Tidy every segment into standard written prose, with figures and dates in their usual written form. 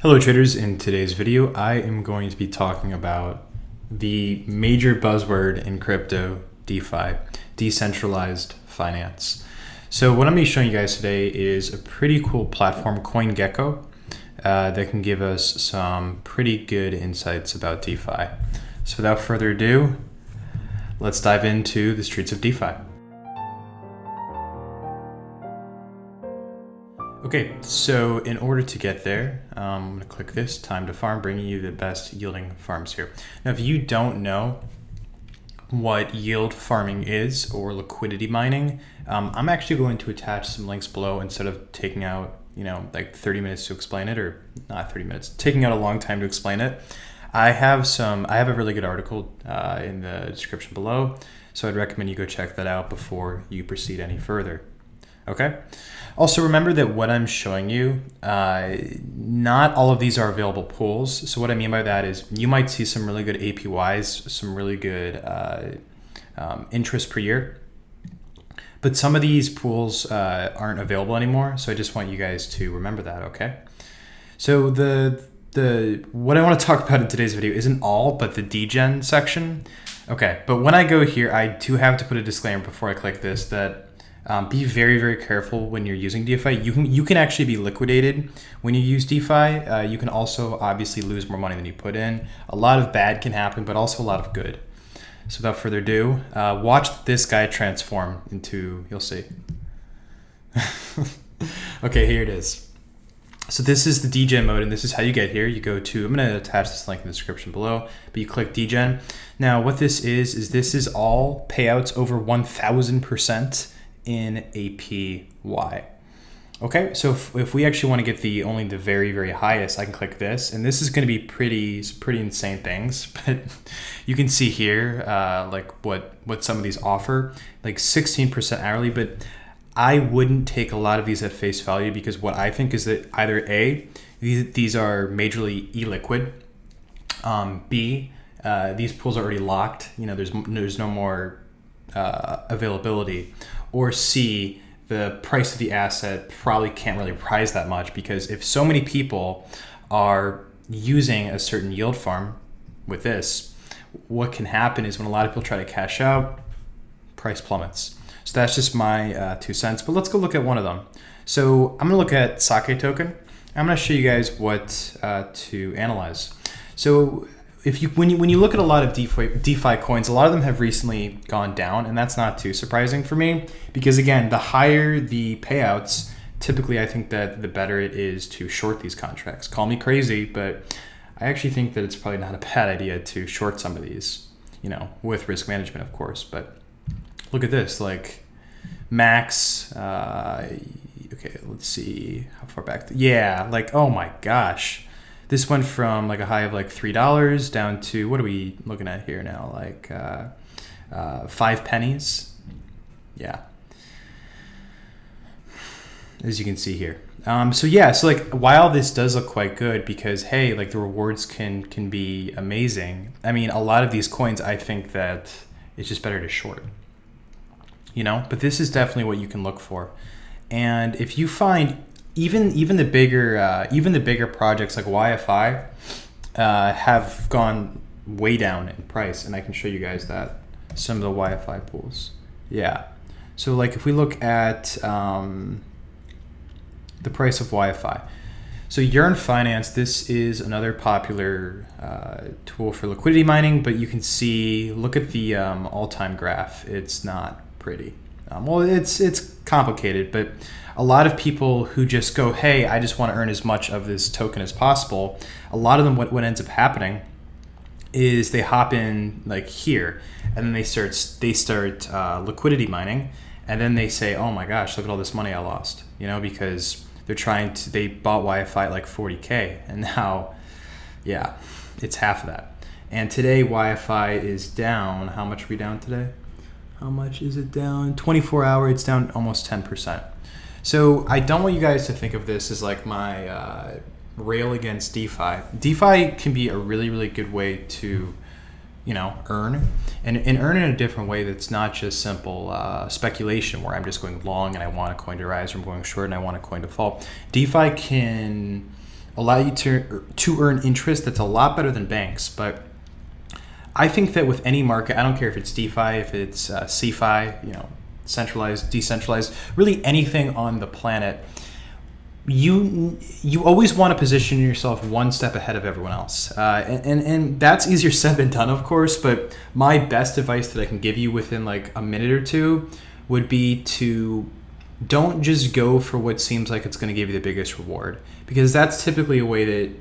Hello traders, in today's video I am going to be talking about the major buzzword in crypto, DeFi, decentralized finance. So what I'm going to be showing you guys today is a pretty cool platform, CoinGecko, that can give us some pretty good insights about DeFi. So without further ado, let's dive into the streets of DeFi. Okay, so in order to get there, I'm going to click this, time to farm, bringing you the best yielding farms here. Now, if you don't know what yield farming is or liquidity mining, I'm actually going to attach some links below instead of taking out, like 30 minutes to explain it, or not 30 minutes, taking out a long time to explain it. I have a really good article in the description below, so I'd recommend you go check that out before you proceed any further. Okay. Also remember that what I'm showing you, not all of these are available pools. So what I mean by that is you might see some really good APYs, some really good interest per year, but some of these pools aren't available anymore. So I just want you guys to remember that. Okay. So what I want to talk about in today's video isn't all but the degen section. Okay. But when I go here, I do have to put a disclaimer before I click this that be very, very careful when you're using DeFi. You can actually be liquidated when you use DeFi. You can also obviously lose more money than you put in. A lot of bad can happen, but also a lot of good. So without further ado, watch this guy transform into, you'll see. Okay, here it is. So this is the degen mode, and this is how you get here. You go to, I'm going to attach this link in the description below, but you click degen. Now what this is this is all payouts over 1,000% in APY. Okay, so if we actually want to get only the very, very highest, I can click this, and this is going to be pretty insane things. But you can see here, like what some of these offer, like 16% hourly. But I wouldn't take a lot of these at face value, because what I think is that either A, these are majorly illiquid. B, these pools are already locked. There's no more availability. Or C, the price of the asset probably can't really rise that much, because if so many people are using a certain yield farm with this, what can happen is when a lot of people try to cash out, price plummets. So that's just my 2 cents, but let's go look at one of them. So I'm gonna look at Sake token. I'm gonna show you guys what to analyze. So when you look at a lot of DeFi coins, a lot of them have recently gone down, and that's not too surprising for me, because again, the higher the payouts, typically I think that the better it is to short these contracts. Call me crazy, but I actually think that it's probably not a bad idea to short some of these, with risk management, of course. But look at this, like max, okay, let's see how far back. Yeah, like, oh my gosh. This went from like a high of like $3 down to, what are we looking at here now? Like 5 pennies. Yeah. As you can see here. So like while this does look quite good, because hey, like the rewards can be amazing. I mean, a lot of these coins, I think that it's just better to short, but this is definitely what you can look for. And if you find even the bigger projects like YFI have gone way down in price, and I can show you guys that some of the YFI pools. Yeah, so like if we look at the price of YFI, so Urine Finance, this is another popular tool for liquidity mining, but you can see, look at the all-time graph. It's not pretty. Well, it's complicated, but a lot of people who just go, hey, I just want to earn as much of this token as possible. A lot of them, what ends up happening is they hop in like here, and then they start liquidity mining, and then they say, oh my gosh, look at all this money I lost, because they bought YFI at like 40K, and now, yeah, it's half of that. And today YFI is down. How much are we down today? How much is it down? 24 hour, it's down almost 10%. So I don't want you guys to think of this as like my rail against DeFi. DeFi can be a really, really good way to, earn and earn in a different way that's not just simple speculation where I'm just going long and I want a coin to rise, or I'm going short and I want a coin to fall. DeFi can allow you to earn interest that's a lot better than banks. But I think that with any market, I don't care if it's DeFi, if it's CeFi, centralized, decentralized, really anything on the planet, you always want to position yourself one step ahead of everyone else. And that's easier said than done, of course, but my best advice that I can give you within like a minute or two would be to don't just go for what seems like it's going to give you the biggest reward, because that's typically a way that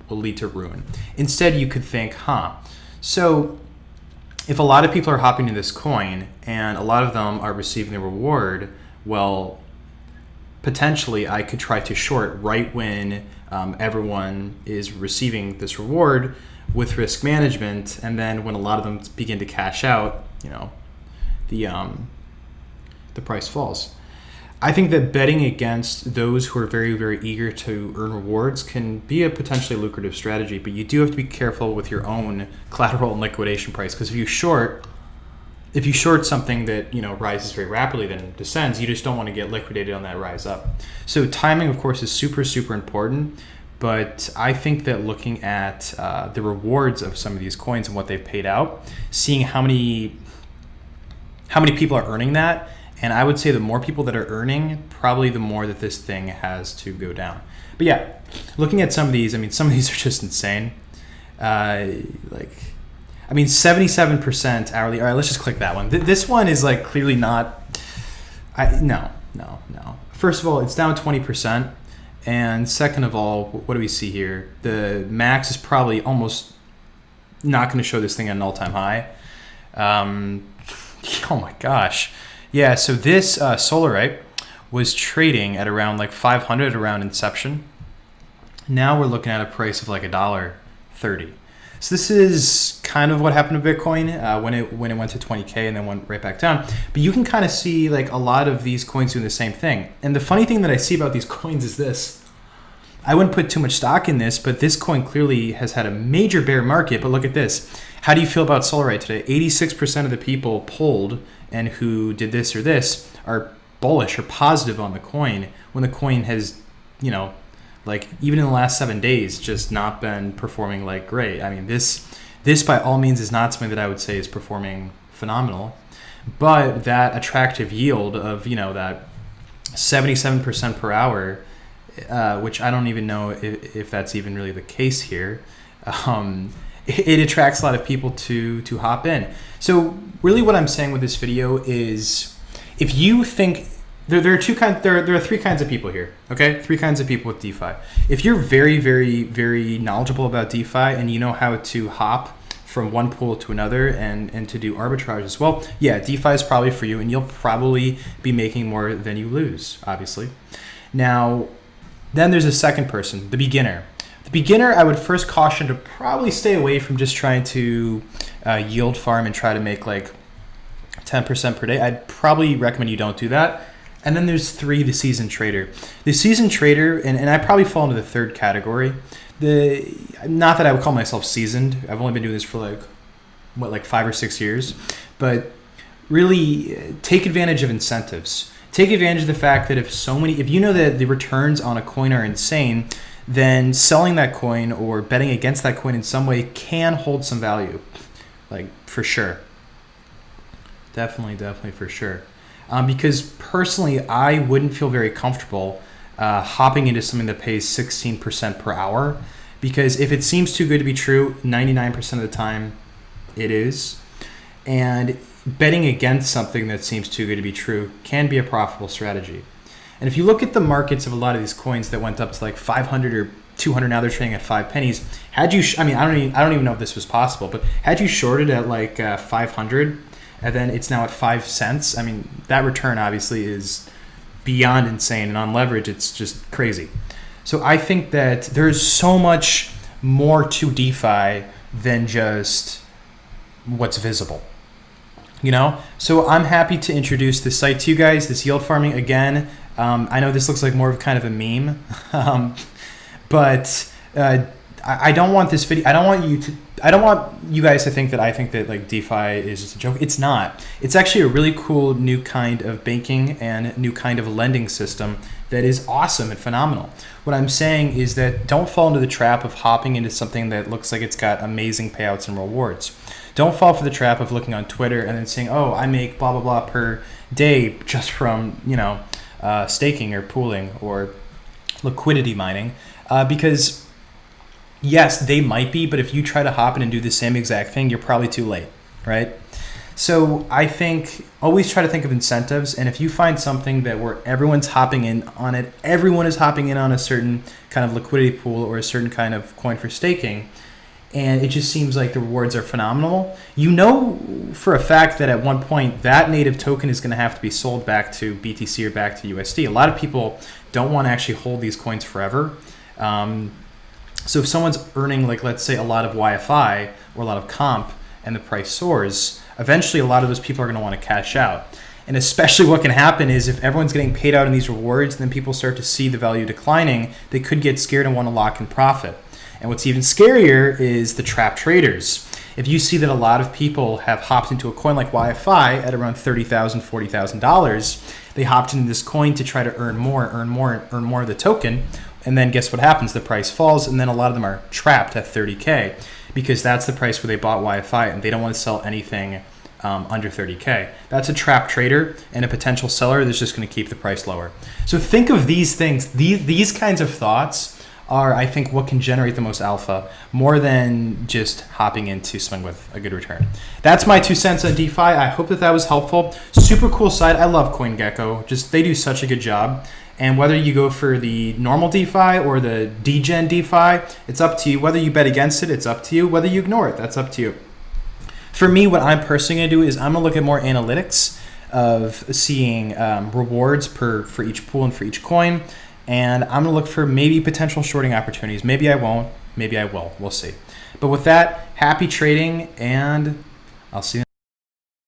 will lead to ruin. Instead, you could think, so if a lot of people are hopping to this coin and a lot of them are receiving the reward, well, potentially I could try to short right when everyone is receiving this reward with risk management, and then when a lot of them begin to cash out, the price falls. I think that betting against those who are very, very eager to earn rewards can be a potentially lucrative strategy, but you do have to be careful with your own collateral and liquidation price, because if you short something that rises very rapidly then descends, you just don't want to get liquidated on that rise up. So timing, of course, is super, super important. But I think that looking at the rewards of some of these coins and what they've paid out, seeing how many people are earning that, and I would say the more people that are earning, probably the more that this thing has to go down. But yeah, looking at some of these, some of these are just insane. 77% hourly. All right, let's just click that one. This one is like clearly not. No. First of all, it's down 20%, and second of all, what do we see here? The max is probably almost not going to show this thing at an all-time high. Oh my gosh, yeah. So this Solarite was trading at around like 500 around inception. Now we're looking at a price of like $1.30. So this is kind of what happened to Bitcoin when it went to 20K and then went right back down. But you can kind of see like a lot of these coins doing the same thing. And the funny thing that I see about these coins is this. I wouldn't put too much stock in this, but this coin clearly has had a major bear market. But look at this. How do you feel about Solarite today? 86% of the people polled and who did this or this are bullish or positive on the coin, when the coin has, like even in the last 7 days, just not been performing like great. This by all means is not something that I would say is performing phenomenal, but that attractive yield of, that 77% per hour, which I don't even know if that's even really the case here. It attracts a lot of people to hop in. So really what I'm saying with this video is, if you think, there are three kinds of people here, okay? 3 kinds of people with DeFi. If you're very, very, very knowledgeable about DeFi and you know how to hop from one pool to another and to do arbitrage as well, yeah, DeFi is probably for you, and you'll probably be making more than you lose, obviously. Now, then there's a second person, the beginner. The beginner, I would first caution to probably stay away from just trying to yield farm and try to make like 10% per day. I'd probably recommend you don't do that. And then there's 3, the seasoned trader. The seasoned trader, and I probably fall into the third category. Not that I would call myself seasoned. I've only been doing this for like 5 or 6 years. But really take advantage of incentives. Take advantage of the fact that if you know that the returns on a coin are insane, then selling that coin or betting against that coin in some way can hold some value. Like, for sure. Definitely for sure. Because personally, I wouldn't feel very comfortable hopping into something that pays 16% per hour, because if it seems too good to be true, 99% of the time it is. And betting against something that seems too good to be true can be a profitable strategy. And if you look at the markets of a lot of these coins that went up to like 500 or 200, now they're trading at 5 pennies. Had you, I don't even know if this was possible, but had you shorted at like 500, and then it's now at 5 cents, that return obviously is beyond insane. And on leverage, it's just crazy. So I think that there's so much more to DeFi than just what's visible. So I'm happy to introduce this site to you guys, this yield farming. Again, I know this looks like more of kind of a meme, but I don't want this video. I don't want you guys to think that I think that like DeFi is just a joke. It's not. It's actually a really cool new kind of banking and new kind of lending system that is awesome and phenomenal. What I'm saying is that don't fall into the trap of hopping into something that looks like it's got amazing payouts and rewards. Don't fall for the trap of looking on Twitter and then saying, oh, I make blah, blah, blah per day just from, staking or pooling or liquidity mining. Because yes, they might be, but if you try to hop in and do the same exact thing, you're probably too late, right? So I think always try to think of incentives. And if you find something that where everyone's hopping in on it, everyone is hopping in on a certain kind of liquidity pool or a certain kind of coin for staking, and it just seems like the rewards are phenomenal, you know for a fact that at one point that native token is going to have to be sold back to BTC or back to USD. A lot of people don't want to actually hold these coins forever. So if someone's earning, like, let's say a lot of YFI or a lot of comp and the price soars, eventually a lot of those people are going to want to cash out. And especially what can happen is if everyone's getting paid out in these rewards and then people start to see the value declining, they could get scared and want to lock in profit. And what's even scarier is the trap traders. If you see that a lot of people have hopped into a coin like YFI at around $30,000, $40,000, they hopped into this coin to try to earn more of the token. And then guess what happens? The price falls, and then a lot of them are trapped at 30K because that's the price where they bought YFI, and they don't want to sell anything under 30K. That's a trap trader and a potential seller that's just going to keep the price lower. So think of these things. These kinds of thoughts are, I think, what can generate the most alpha more than just hopping into something with a good return. That's my 2 cents on DeFi. I hope that was helpful. Super cool site. I love CoinGecko. Just they do such a good job. And whether you go for the normal DeFi or the degen DeFi, it's up to you. Whether you bet against it, it's up to you. Whether you ignore it, that's up to you. For me, what I'm personally going to do is I'm going to look at more analytics of seeing rewards for each pool and for each coin. And I'm going to look for maybe potential shorting opportunities. Maybe I won't. Maybe I will. We'll see. But with that, happy trading, and I'll see you